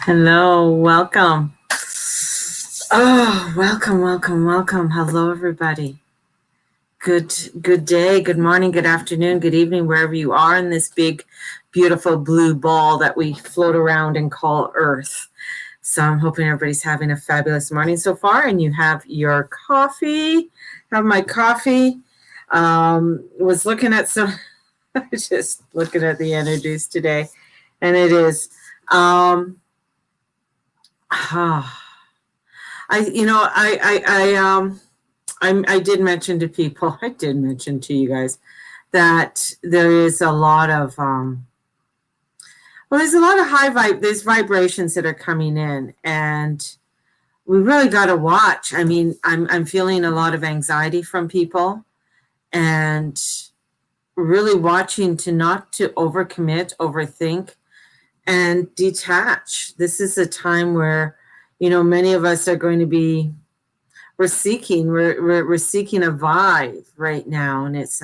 Hello, welcome. Oh, welcome. Hello, everybody. Good day, good morning, good afternoon, good evening, wherever you are in this big, beautiful blue ball that we float around and call Earth. So I'm hoping everybody's having a fabulous morning so far, and you have your coffee. Have my coffee. Was looking at some, just looking at the energies today, and it is. I, you know, I did mention to people, I did mention to you guys that there is a lot of, there's a lot of there's vibrations that are coming in, and we really got to watch. I mean, I'm feeling a lot of anxiety from people, and really watching to not to overcommit, overthink, and detach. This is a time where, many of us are going to be we're seeking a vibe right now, and it's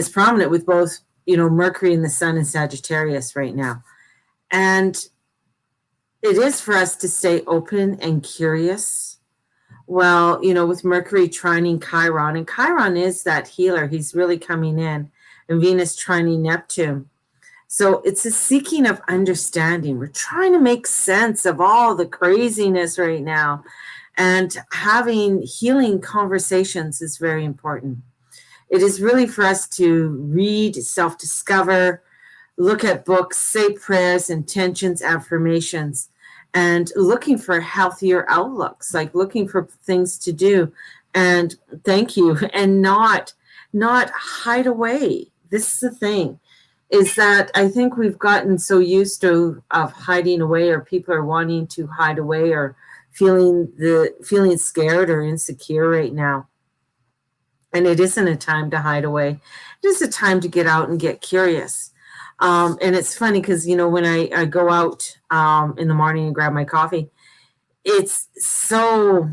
prominent with both Mercury and the Sun in Sagittarius right now, and it is for us to stay open and curious. Well, with Mercury trining Chiron, and Chiron is that healer. He's really coming in, and Venus trining Neptune. So it's a seeking of understanding. We're trying to make sense of all the craziness right now. And having healing conversations is very important. It is really for us to read, self-discover, look at books, say prayers, intentions, affirmations, and looking for healthier outlooks, like looking for things to do. And thank you, and not hide away. This is the thing, is that I think we've gotten so used to of hiding away, or people are wanting to hide away, or feeling scared or insecure right now. And it isn't a time to hide away. It is a time to get out and get curious. And it's funny because, when I go out in the morning and grab my coffee, it's so,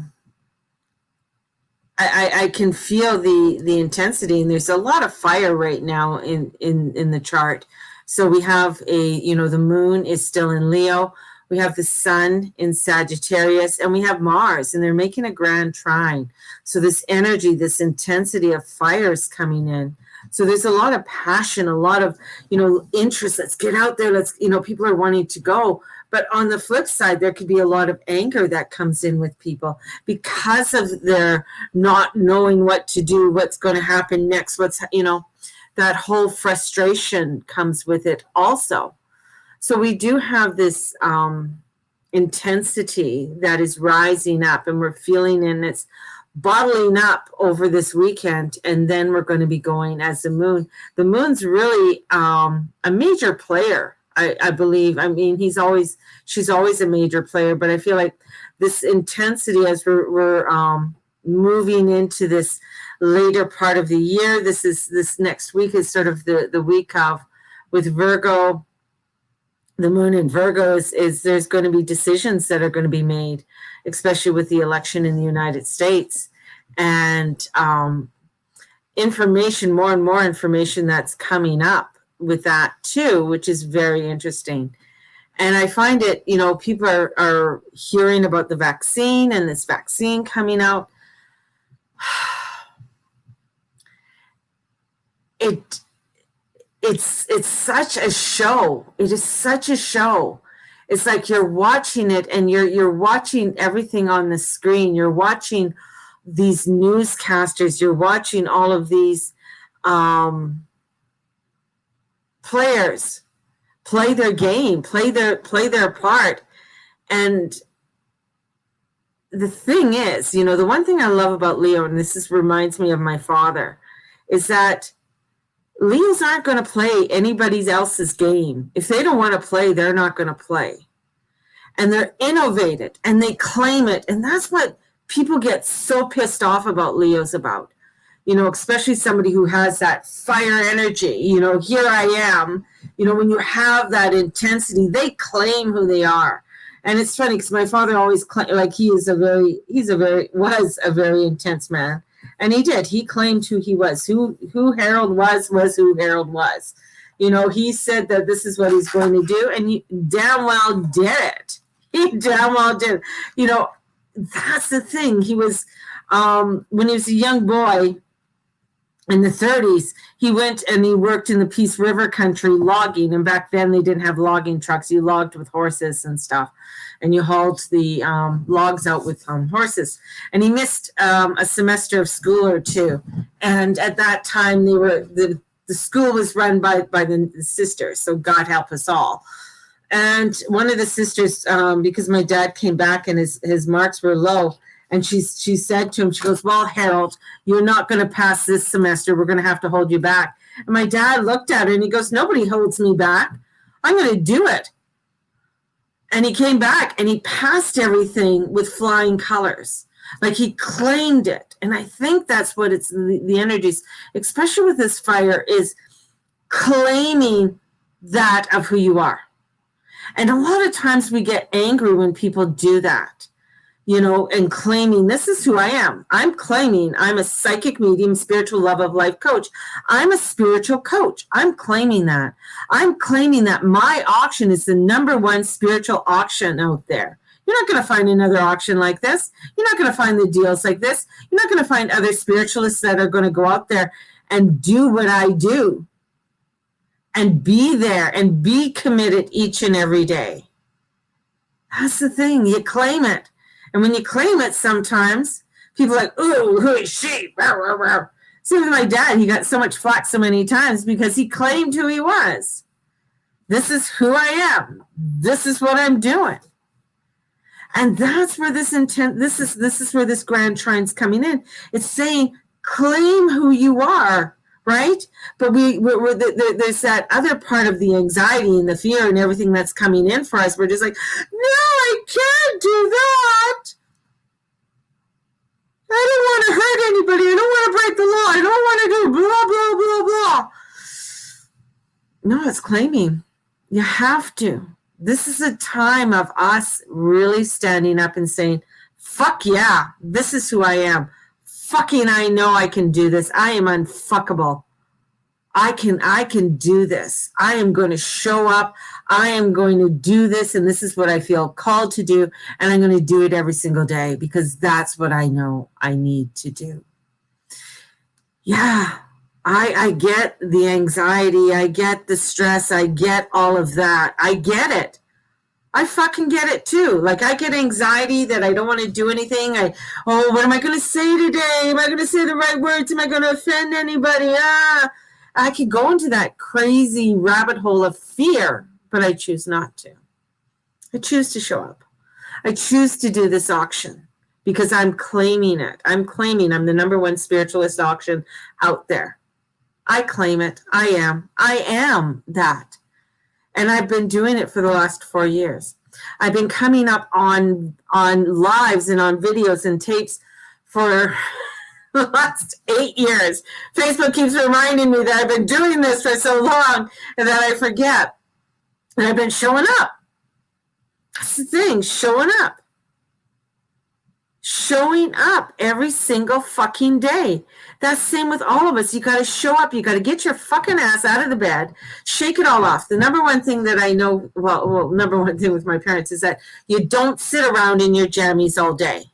I can feel the intensity, and there's a lot of fire right now in the chart. So we have the moon is still in Leo. We have the sun in Sagittarius, and we have Mars, and they're making a grand trine. So this energy, this intensity of fire is coming in. So there's a lot of passion, a lot of, interest. Let's get out there. People are wanting to go. But on the flip side, there could be a lot of anger that comes in with people because of their not knowing what to do, what's going to happen next, that whole frustration comes with it also. So we do have this intensity that is rising up, and we're feeling, and it's bottling up over this weekend, and then we're going to be going as the moon. The moon's really a major player, I believe. I mean, she's always a major player, but I feel like this intensity as we're moving into this later part of the year. This next week is sort of the week of, with Virgo. The moon in Virgo is there's going to be decisions that are going to be made, especially with the election in the United States, and more and more information that's coming up with that too, which is very interesting. And I find it, people are hearing about the vaccine and this vaccine coming out. It's such a show. It is such a show. It's like you're watching it, and you're watching everything on the screen. You're watching these newscasters. You're watching all of these players play their game, play their part. And the thing is, the one thing I love about Leo, and reminds me of my father, is that Leos aren't going to play anybody else's game. If they don't want to play, they're not going to play. And they're innovative, and they claim it. And that's what people get so pissed off about Leos about. Especially somebody who has that fire energy. Here I am. When you have that intensity, they claim who they are. And it's funny because my father always claimed, like, was a very intense man. And he did. He claimed who he was. Who Harold was who Harold was. You know, he said that this is what he's going to do, and he damn well did it. He damn well did. You know, that's the thing. He was, when he was a young boy in the 30s, he went and he worked in the Peace River country logging. And back then they didn't have logging trucks. You logged with horses and stuff. And you hauled the logs out with horses. And he missed a semester of school or two. And at that time, the school was run by the sisters. So God help us all. And one of the sisters, because my dad came back and his marks were low, and she said to him, she goes, well, Harold, you're not going to pass this semester. We're going to have to hold you back. And my dad looked at her and he goes, nobody holds me back. I'm going to do it. And he came back and he passed everything with flying colors. Like he claimed it. And I think that's what it's the energies, especially with this fire, is claiming that of who you are. And a lot of times we get angry when people do that, you know, and claiming this is who I am. I'm claiming I'm a psychic medium, spiritual love of life coach. I'm a spiritual coach. I'm claiming that. I'm claiming that my auction is the #1 spiritual auction out there. You're not going to find another auction like this. You're not going to find the deals like this. You're not going to find other spiritualists that are going to go out there and do what I do and be there and be committed each and every day. That's the thing. You claim it. And when you claim it, sometimes people are like, ooh, who is she? Same with my dad. He got so much flack so many times because he claimed who he was. This is who I am. This is what I'm doing. And that's where this intent, this is where this grand trine's coming in. It's saying, claim who you are, right? But there's that other part of the anxiety and the fear and everything that's coming in for us. We're just like, no, I can't do that. I don't want to hurt anybody. I don't want to break the law. I don't want to do blah, blah, blah, blah. No, it's claiming. You have to. This is a time of us really standing up and saying, fuck yeah, this is who I am. Fucking I know I can do this. I am unfuckable. I can do this. I am going to show up. I am going to do this, and this is what I feel called to do, and I'm going to do it every single day because that's what I know I need to do. Yeah, I get the anxiety. I get the stress. I get all of that. I get it. I fucking get it too. Like I get anxiety that I don't want to do anything. What am I going to say today? Am I going to say the right words? Am I going to offend anybody? I could go into that crazy rabbit hole of fear, but I choose not to. I choose to show up. I choose to do this auction because I'm claiming it. I'm claiming I'm the #1 spiritualist auction out there. I claim it. I am that. And I've been doing it for the last 4 years. I've been coming up on lives and on videos and tapes for the last 8 years. Facebook keeps reminding me that I've been doing this for so long and that I forget. And I've been showing up. That's the thing, showing up. Showing up every single fucking day. That's the same with all of us. You got to show up. You got to get your fucking ass out of the bed, shake it all off. The #1 thing that I know, well, #1 thing with my parents is that you don't sit around in your jammies all day.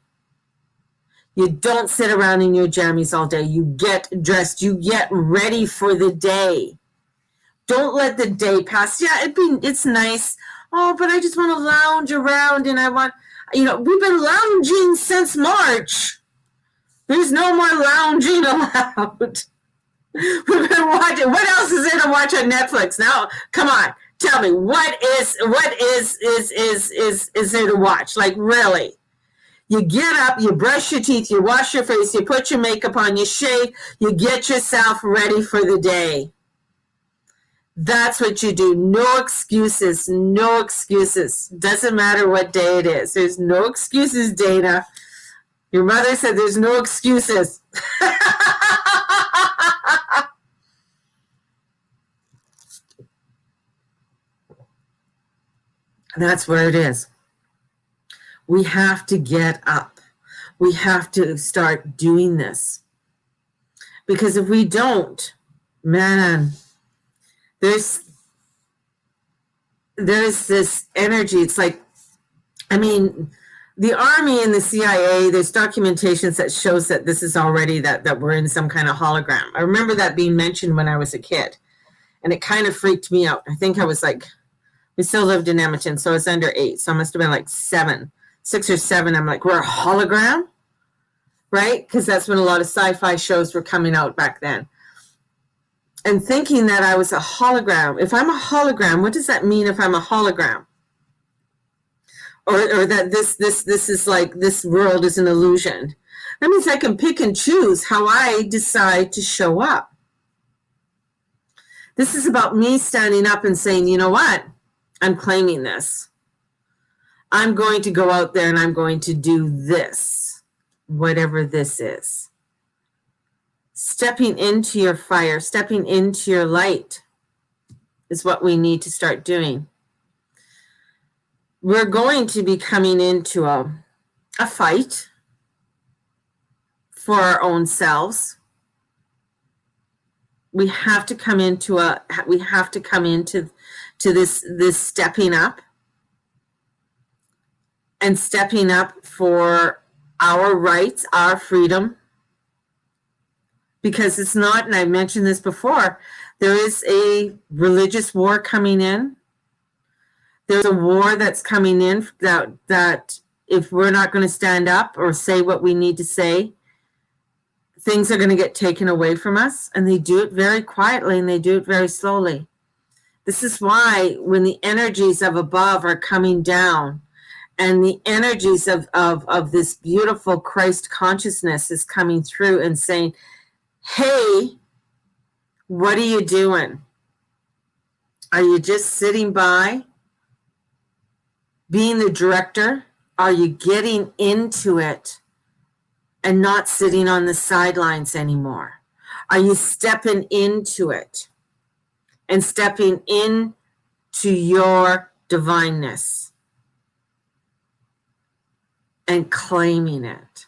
You don't sit around in your jammies all day. You get dressed. You get ready for the day. Don't let the day pass. Yeah, it's nice. Oh, but I just want to lounge around and I want, we've been lounging since March. There's no more lounging allowed. We've been watching. What else is there to watch on Netflix? Now, come on, tell me what is there to watch? Like really? You get up, you brush your teeth, you wash your face, you put your makeup on, you shave, you get yourself ready for the day. That's what you do. No excuses. No excuses. Doesn't matter what day it is. There's no excuses, Dana. Your mother said there's no excuses. That's where it is. We have to get up. We have to start doing this. Because if we don't, man, there's this energy. It's like, I mean, the Army and the CIA, there's documentations that shows that this is already that we're in some kind of hologram. I remember that being mentioned when I was a kid, and it kind of freaked me out. I think I was like, we still lived in Edmonton, so I was under 8, so I must have been like 6 or 7. I'm like, we're a hologram, right? Because that's when a lot of sci-fi shows were coming out back then. And thinking that I was a hologram. If I'm a hologram, what does that mean if I'm a hologram? Or that this is like, this world is an illusion. That means I can pick and choose how I decide to show up. This is about me standing up and saying, you know what? I'm claiming this. I'm going to go out there and I'm going to do this, whatever this is. Stepping into your fire, stepping into your light is what we need to start doing. We're going to be coming into a fight for our own selves. We have to come into this stepping up, and stepping up for our rights, our freedom. Because it's not, and I mentioned this before, there is a religious war coming in. There's a war that's coming in that if we're not going to stand up or say what we need to say, things are going to get taken away from us. And they do it very quietly, and they do it very slowly. This is why when the energies of above are coming down, and the energies of this beautiful Christ consciousness is coming through and saying, hey, what are you doing? Are you just sitting by, being the director? Are you getting into it and not sitting on the sidelines anymore? Are you stepping into it and stepping into your divineness and claiming it?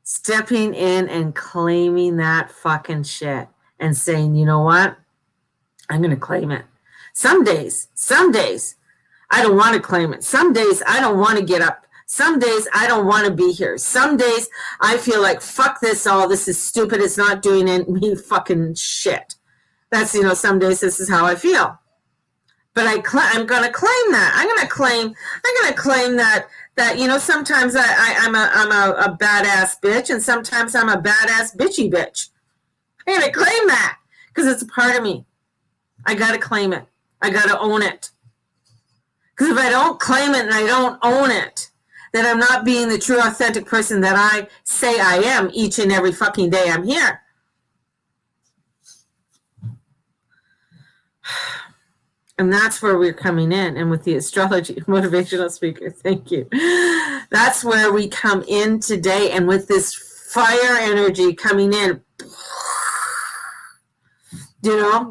Stepping in and claiming that fucking shit and saying, you know what? I'm going to claim it. Some days, I don't want to claim it. Some days I don't want to get up. Some days I don't want to be here. Some days I feel like, fuck this all. This is stupid. It's not doing me fucking shit. That's, some days this is how I feel. But I'm going to claim that. I'm going to claim that, sometimes I'm a badass bitch, and sometimes I'm a badass bitchy bitch. I'm going to claim that because it's a part of me. I got to claim it. I got to own it. Because if I don't claim it and I don't own it, then I'm not being the true, authentic person that I say I am each and every fucking day I'm here. And that's where we're coming in. And with the astrology motivational speaker, thank you. That's where we come in today. And with this fire energy coming in,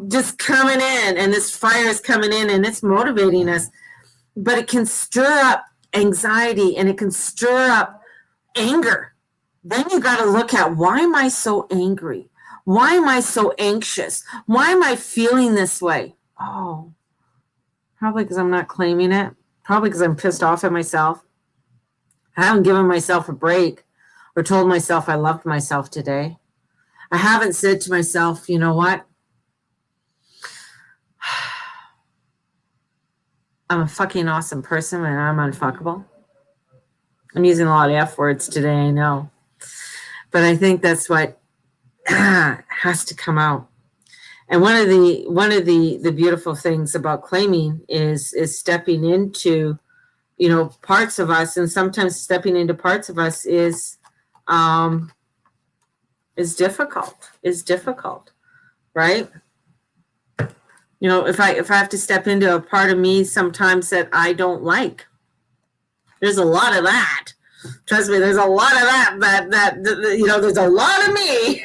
just coming in. And this fire is coming in and it's motivating us. But it can stir up anxiety and it can stir up anger. Then you got to look at, why am I so angry? Why am I so anxious? Why am I feeling this way? Oh, probably because I'm not claiming it. Probably because I'm pissed off at myself. I haven't given myself a break or told myself I loved myself today. I haven't said to myself, you know what? I'm a fucking awesome person and I'm unfuckable. I'm using a lot of F words today, I know. But I think that's what has to come out. And one of the beautiful things about claiming is stepping into, parts of us, and sometimes stepping into parts of us is difficult, right? If I have to step into a part of me sometimes that I don't like, there's a lot of that. Trust me, there's a lot of that there's a lot of me.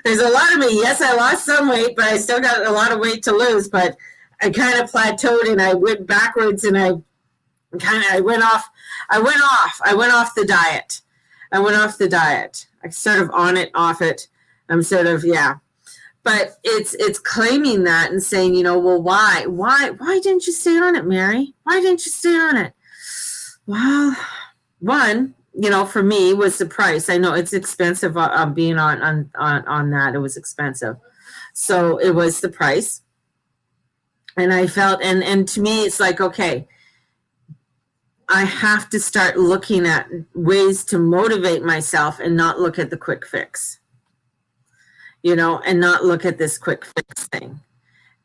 There's a lot of me. Yes, I lost some weight, but I still got a lot of weight to lose. But I kind of plateaued and I went backwards and I went off the diet. I went off the diet. I sort of on it, off it. I'm sort of, yeah. But it's claiming that and saying, you know, well, why didn't you stay on it, Mary? Why didn't you stay on it? Well, one, you know, for me was the price. I know it's expensive being on that. It was expensive. So it was the price. And I felt, and to me, it's like, okay, I have to start looking at ways to motivate myself and not look at the quick fix, you know, and not look at this quick fix thing.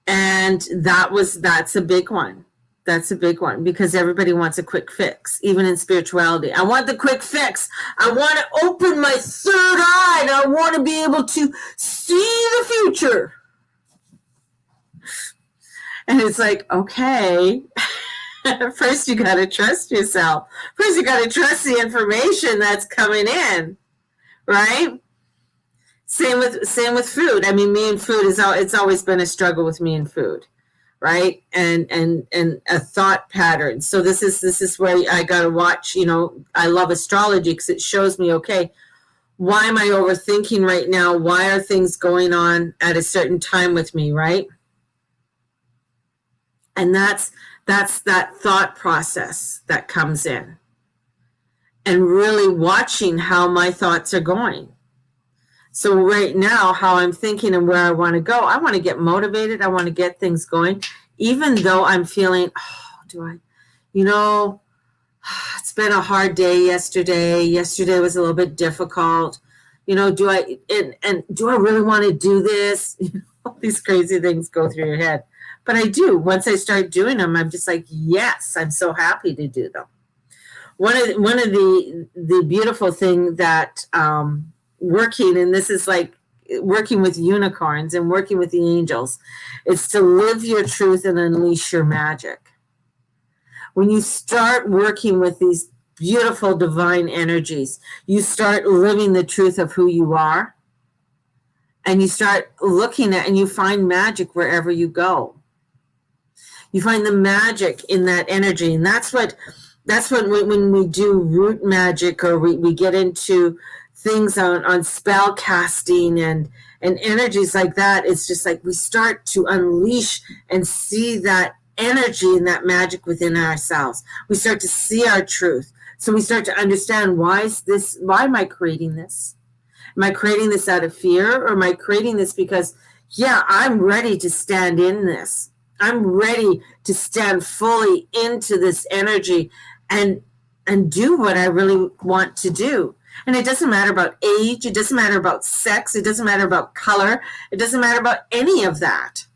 And that's a big one. That's a big one because everybody wants a quick fix, even in spirituality. I want the quick fix. I want to open my third eye and I want to be able to see the future. And it's like, okay, first you got to trust yourself. First you got to trust the information that's coming in, right? Same with food. I mean, me and food it's always been a struggle with me and food, right? And a thought pattern. So this is where I got to watch. You know, I love astrology because it shows me, okay, why am I overthinking right now? Why are things going on at a certain time with me, right? And that's that thought process that comes in, and really watching how my thoughts are going. So right now, how I'm thinking and where I want to go, I want to get motivated. I want to get things going, even though I'm feeling, you know, it's been a hard day yesterday. Yesterday was a little bit difficult. You know, do I really want to do this? You know, all these crazy things go through your head. But I do. Once I start doing them, I'm just like, yes, I'm so happy to do them. One of the beautiful thing that working, and this is like working with unicorns and working with the angels, it's to live your truth and unleash your magic. When you start working with these beautiful divine energies, you start living the truth of who you are, and you start looking at, and you find magic wherever you go. You find the magic in that energy, and that's what when we do root magic, or we get into things on spell casting and energies like that, it's just like we start to unleash and see that energy and that magic within ourselves. We start to see our truth. So we start to understand, why am I creating this? Am I creating this out of fear, or am I creating this because, yeah, I'm ready to stand in this. I'm ready to stand fully into this energy and do what I really want to do. And it doesn't matter about age. It doesn't matter about sex. It doesn't matter about color. It doesn't matter about any of that.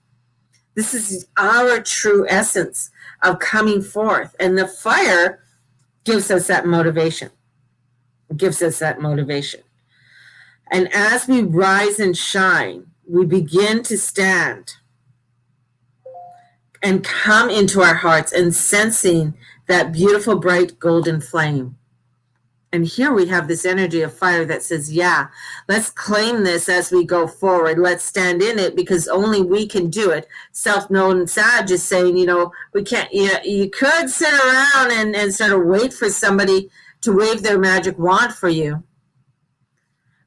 This is our true essence of coming forth. And the fire gives us that motivation. Gives us that motivation. And as we rise and shine, we begin to stand and come into our hearts and sensing that beautiful, bright, golden flame. And here we have this energy of fire that says, yeah, let's claim this as we go forward. Let's stand in it, because only we can do it. Self-known Sag is saying, you know, we can't, you could sit around and sort of wait for somebody to wave their magic wand for you.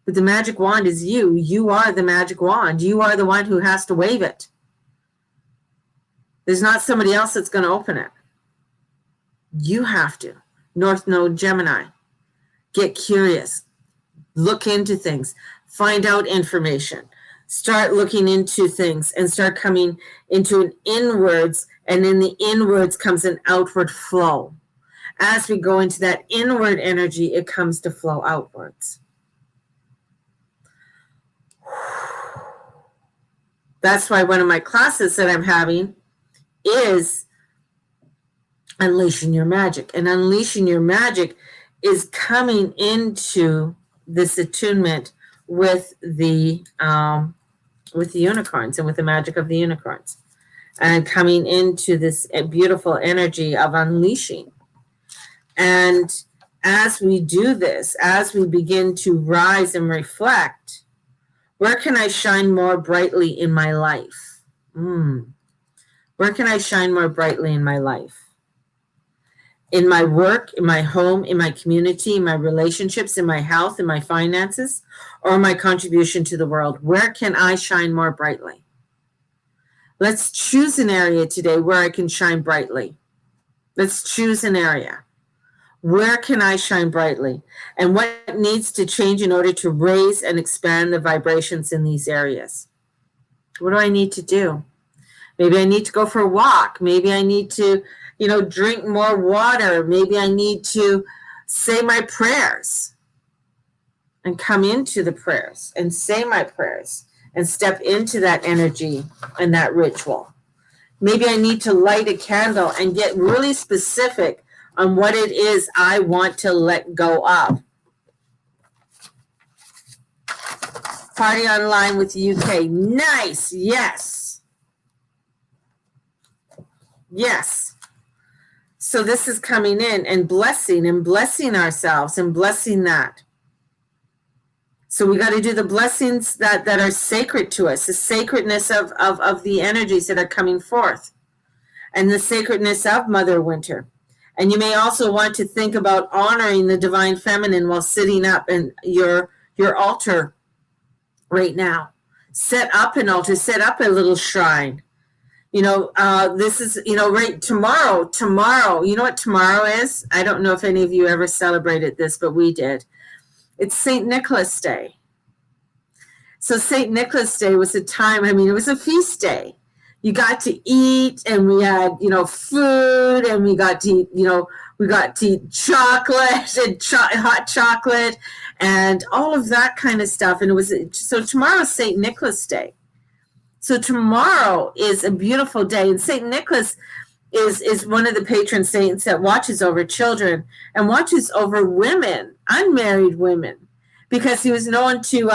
But the magic wand is you. You are the magic wand. You are the one who has to wave it. There's not somebody else that's going to open it. You have to. North Node Gemini. Get curious. Look into things. Find out information. Start looking into things and start coming into an inwards, and in the inwards comes an outward flow. As we go into that inward energy, it comes to flow outwards. That's why one of my classes that I'm having is unleashing your magic. And unleashing your magic is coming into this attunement with the unicorns and with the magic of the unicorns, and coming into this beautiful energy of unleashing. And as we do this, as we begin to rise and reflect, where can I shine more brightly in my life? Where can I shine more brightly in my life? in my work, in my home, in my community, in my relationships, in my health, in my finances, or my contribution to the world? Where can I shine more brightly? Let's choose an area today where I can shine brightly. Let's choose an area. Where can I shine brightly? And what needs to change in order to raise and expand the vibrations in these areas? What do I need to do? Maybe I need to go for a walk. Maybe I need to, drink more water. Maybe I need to say my prayers and come into the prayers and say my prayers and step into that energy and that ritual. Maybe I need to light a candle and get really specific on what it is I want to let go of. Party online with UK. Nice. Yes. Yes. So this is coming in and blessing ourselves and blessing that. So we got to do the blessings that are sacred to us, the sacredness of the energies that are coming forth, and the sacredness of Mother Winter. And you may also want to think about honoring the divine feminine while sitting up in your altar right now. Set up an altar, set up a little shrine. This is, right tomorrow, you know what tomorrow is? I don't know if any of you ever celebrated this, but we did. It's St. Nicholas Day. So St. Nicholas Day was a time, it was a feast day. You got to eat, and we had, food, and we got to eat chocolate and hot chocolate and all of that kind of stuff. And so tomorrow's St. Nicholas Day. So tomorrow is a beautiful day, and St. Nicholas is one of the patron saints that watches over children and watches over women, unmarried women, because he was known to,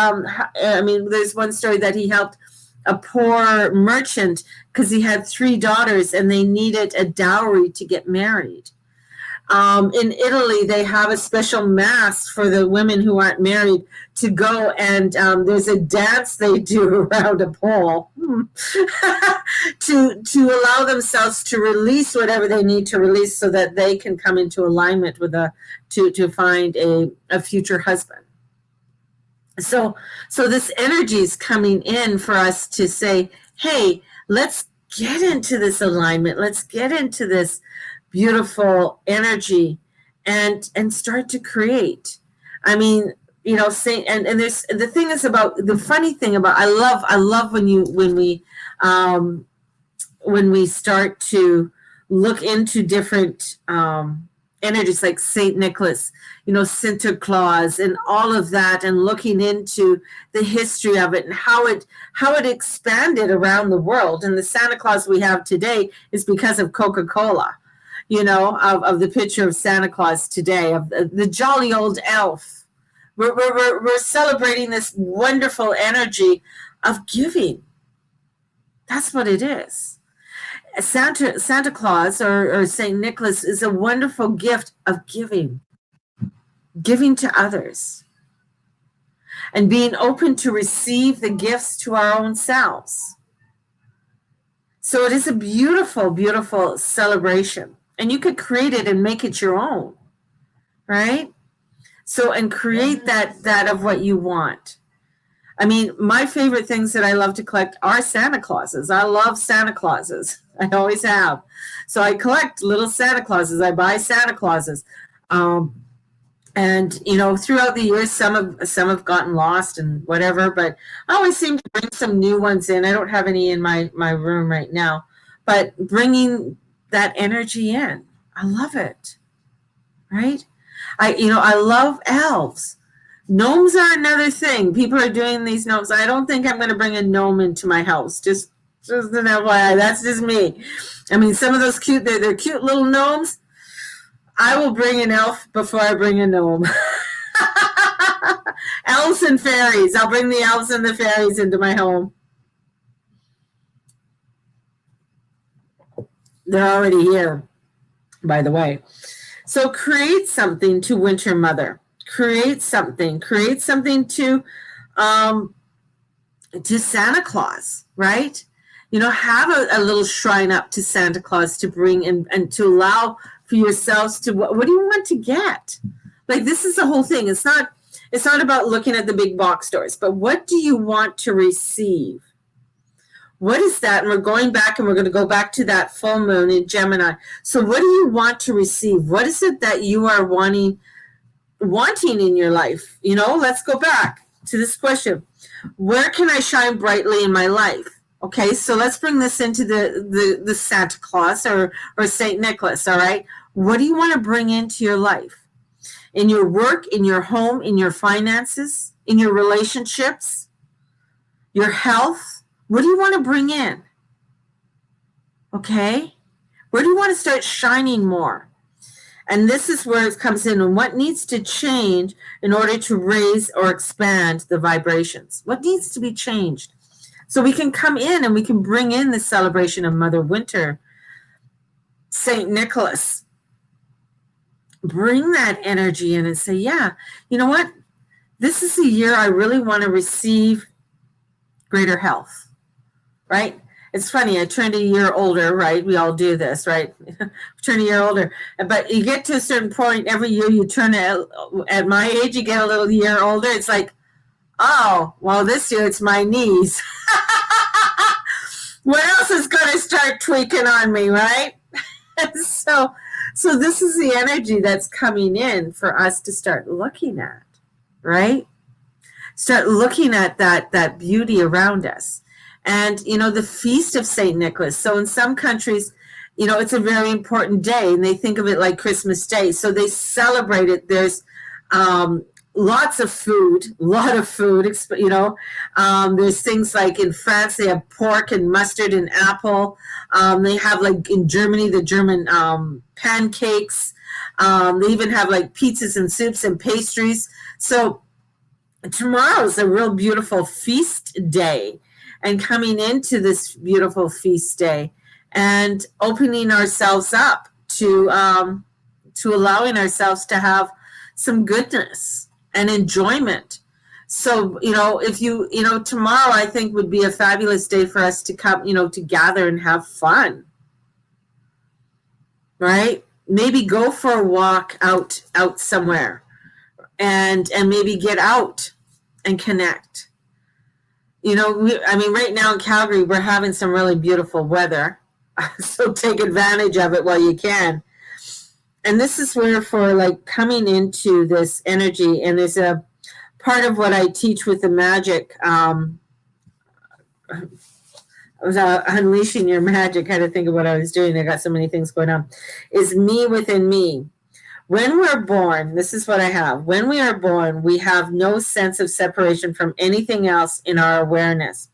there's one story that he helped a poor merchant because he had 3 daughters and they needed a dowry to get married. In Italy, they have a special mass for the women who aren't married to go, and there's a dance they do around a pole to allow themselves to release whatever they need to release so that they can come into alignment with to find a future husband. So this energy is coming in for us to say, hey, let's get into this alignment. Let's get into this beautiful energy and start to create. There's the thing is about the funny thing about I love when we start to look into different energies like St. Nicholas, Santa Claus and all of that, and looking into the history of it and how it expanded around the world. And the Santa Claus we have today is because of Coca-Cola. Of the picture of Santa Claus today, of the jolly old elf. We're celebrating this wonderful energy of giving. That's what it is. Santa Claus or St. Nicholas is a wonderful gift of giving to others, and being open to receive the gifts to our own selves. So it is a beautiful, beautiful celebration. And you could create it and make it your own, right? So, and create that of what you want. My favorite things that I love to collect are Santa Clauses. I love Santa Clauses. I always have. So I collect little Santa Clauses. I buy Santa Clauses. And throughout the years, some have gotten lost and whatever, but I always seem to bring some new ones in. I don't have any in my room right now, but bringing that energy in. I love it. Right? I love elves. Gnomes are another thing. People are doing these gnomes. I don't think I'm going to bring a gnome into my house. Just an FYI. That's just me. Some of those they're cute little gnomes. I will bring an elf before I bring a gnome. Elves and fairies. I'll bring the elves and the fairies into my home. They're already here, by the way. So create something to Winter Mother. Create something to Santa Claus, right? Have a little shrine up to Santa Claus to bring in and to allow for yourselves to, what do you want to get? Like, this is the whole thing. It's not about looking at the big box stores, but what do you want to receive? What is that? And we're going back, and we're going to go back to that full moon in Gemini. So what do you want to receive? What is it that you are wanting in your life? You know, let's go back to this question. Where can I shine brightly in my life? Okay, so let's bring this into the Santa Claus or Saint Nicholas, all right? What do you want to bring into your life? In your work, in your home, in your finances, in your relationships, your health? What do you want to bring in? Okay? Where do you want to start shining more? And this is where it comes in, and what needs to change in order to raise or expand the vibrations? What needs to be changed? So we can come in and we can bring in the celebration of Mother Winter, St. Nicholas. Bring that energy in and say, yeah, you know what? This is a year I really want to receive greater health. Right? It's funny, I turned a year older, right? We all do this, right? Turn a year older. But you get to a certain point, every year you turn at my age, you get a little year older. It's like, oh, well, this year it's my knees. What else is going to start tweaking on me, right? So this is the energy that's coming in for us to start looking at, right? Start looking at that beauty around us. And, you know, the Feast of St. Nicholas. So in some countries, you know, it's a very important day, and they think of it like Christmas Day. So they celebrate it. There's lots of food, you know. There's things like in France, they have pork and mustard and apple. They have, like, in Germany, the German pancakes. They even have, like, pizzas and soups and pastries. So tomorrow is a real beautiful feast day. And coming into this beautiful feast day and opening ourselves up to allowing ourselves to have some goodness and enjoyment. So, you know, if you know, tomorrow I think would be a fabulous day for us to come, you know, to gather and have fun, right? Maybe go for a walk out somewhere and maybe get out and connect. You know, right now in Calgary, we're having some really beautiful weather. So take advantage of it while you can. And this is where, for like coming into this energy, and there's a part of what I teach with the magic, unleashing your magic, I had to think of what I was doing. I got so many things going on, is me within me. When we're born, this is what I have. When we are born, we have no sense of separation from anything else in our awareness.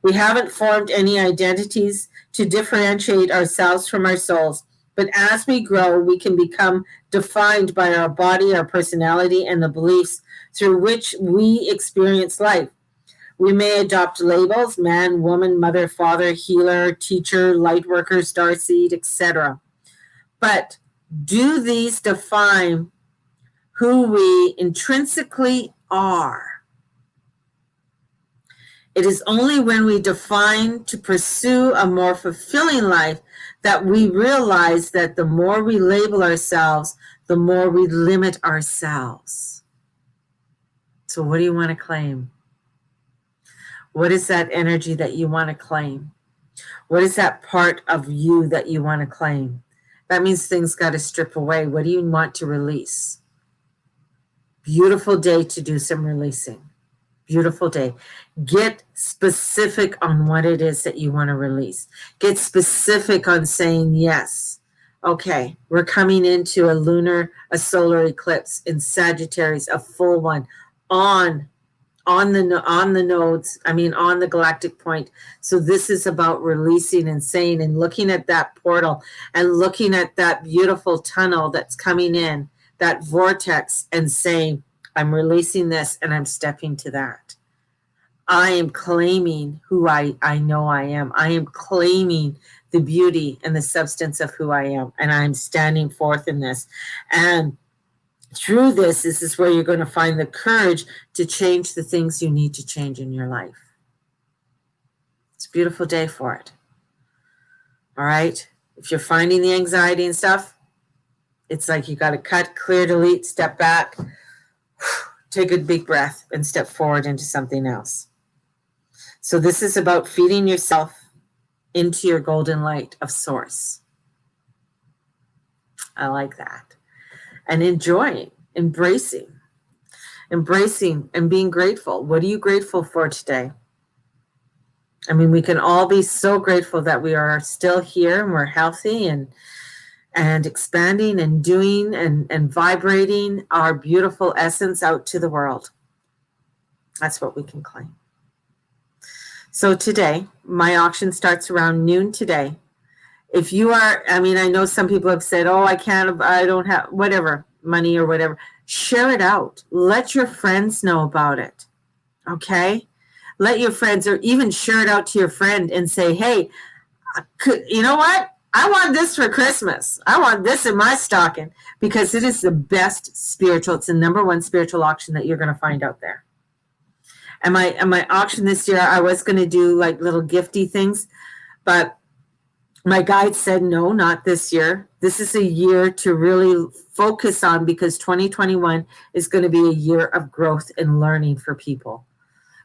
We haven't formed any identities to differentiate ourselves from our souls. But as we grow, we can become defined by our body, our personality, and the beliefs through which we experience life. We may adopt labels: man, woman, mother, father, healer, teacher, light worker, starseed, etc. But do these define who we intrinsically are? It is only when we define to pursue a more fulfilling life that we realize that the more we label ourselves, the more we limit ourselves. So what do you want to claim? What is that energy that you want to claim? What is that part of you that you want to claim? That means things got to strip away. What do you want to release? Beautiful day to do some releasing. Beautiful day. Get specific on what it is that you want to release. Get specific on saying yes. Okay, we're coming into a solar eclipse in Sagittarius, a full one on the nodes, on the galactic point. So this is about releasing and saying and looking at that portal and looking at that beautiful tunnel that's coming in, that vortex, and saying, I'm releasing this and I'm stepping to that. I am claiming who I know I am. I am claiming the beauty and the substance of who I am, and I'm standing forth in this. And through this is where you're going to find the courage to change the things you need to change in your life. It's a beautiful day for it. All right? If you're finding the anxiety and stuff, It's like you got to cut, clear, delete, step back, take a big breath, and step forward into something else. So this is about feeding yourself into your golden light of source. I like that. And enjoying, embracing and being grateful. What are you grateful for today? I mean, we can all be so grateful that we are still here and we're healthy and expanding and doing and vibrating our beautiful essence out to the world. That's what we can claim. So today, my auction starts around noon today. If you are, I mean, I know some people have said, oh, I don't have, whatever, money or whatever. Share it out. Let your friends know about it. Okay? Let your friends, or even share it out to your friend and say, hey, you know what? I want this for Christmas. I want this in my stocking, because it is the best spiritual. It's the #1 spiritual auction that you're going to find out there. And my auction this year, I was going to do like little gifty things, but my guide said, no, not this year. This is a year to really focus on, because 2021 is going to be a year of growth and learning for people.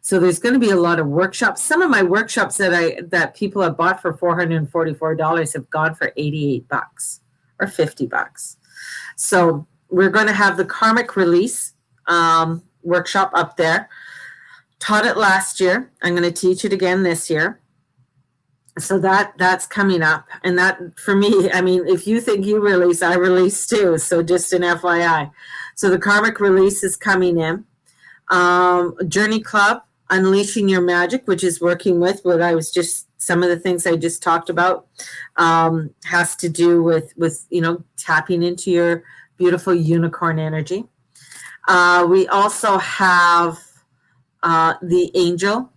So there's going to be a lot of workshops. Some of my workshops that people have bought for $444 have gone for $88 or $50. So we're going to have the karmic release workshop up there. Taught it last year. I'm going to teach it again this year. So that's coming up. And that, for me, I mean, if you think you release, I release too. So just an FYI. So the karmic release is coming in. Journey Club, Unleashing Your Magic, which is working with what I was just, some of the things I just talked about, has to do with tapping into your beautiful unicorn energy. We also have the angel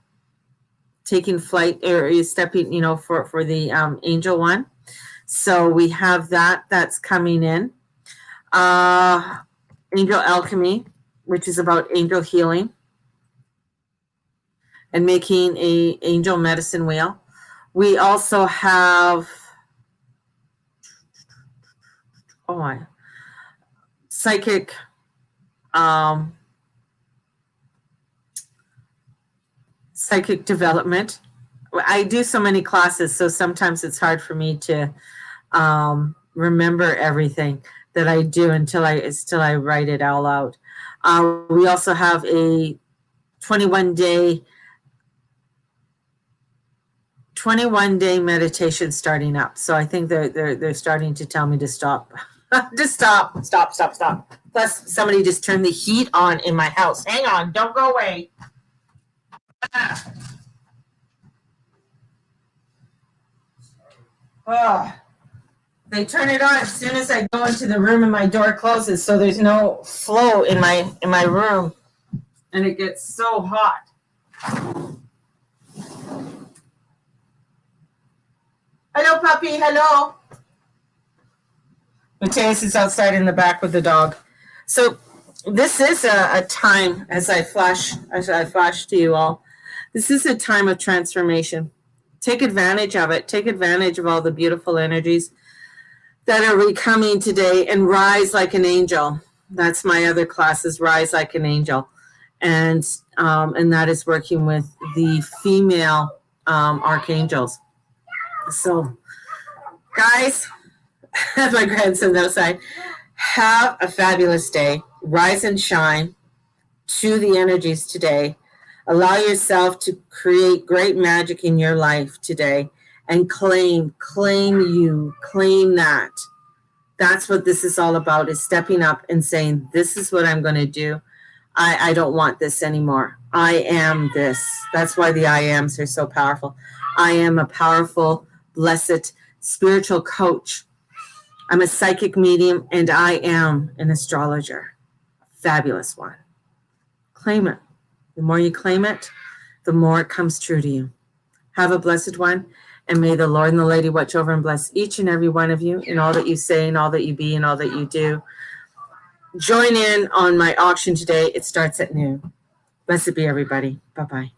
taking flight, or stepping, for the angel one. So we have that's coming in. Angel alchemy, which is about angel healing and making a angel medicine wheel. We also have, psychic, psychic development. I do so many classes, so sometimes it's hard for me to remember everything that I do until I write it all out. We also have a 21-day meditation starting up. So I think they're starting to tell me to stop. Just stop. Plus, somebody just turned the heat on in my house. Hang on, don't go away. Oh, they turn it on as soon as I go into the room and my door closes, so there's no flow in my room, and it gets so hot. Hello, puppy. Hello. Mateus is outside in the back with the dog. So this is a time, as I flash to you all, this is a time of transformation. Take advantage of it. Take advantage of all the beautiful energies that are coming today, and rise like an angel. That's my other classes, Rise Like an Angel. And that is working with the female archangels. So, guys, my grandson outside, have a fabulous day. Rise and shine to the energies today. Allow yourself to create great magic in your life today, and claim that. That's what this is all about, is stepping up and saying, this is what I'm going to do. I don't want this anymore. I am this. That's why the I ams are so powerful. I am a powerful, blessed spiritual coach. I'm a psychic medium, and I am an astrologer. Fabulous one. Claim it. The more you claim it, the more it comes true to you. Have a blessed one, and may the Lord and the Lady watch over and bless each and every one of you in all that you say and all that you be and all that you do. Join in on my auction today. It starts at noon. Blessed be everybody. Bye-bye.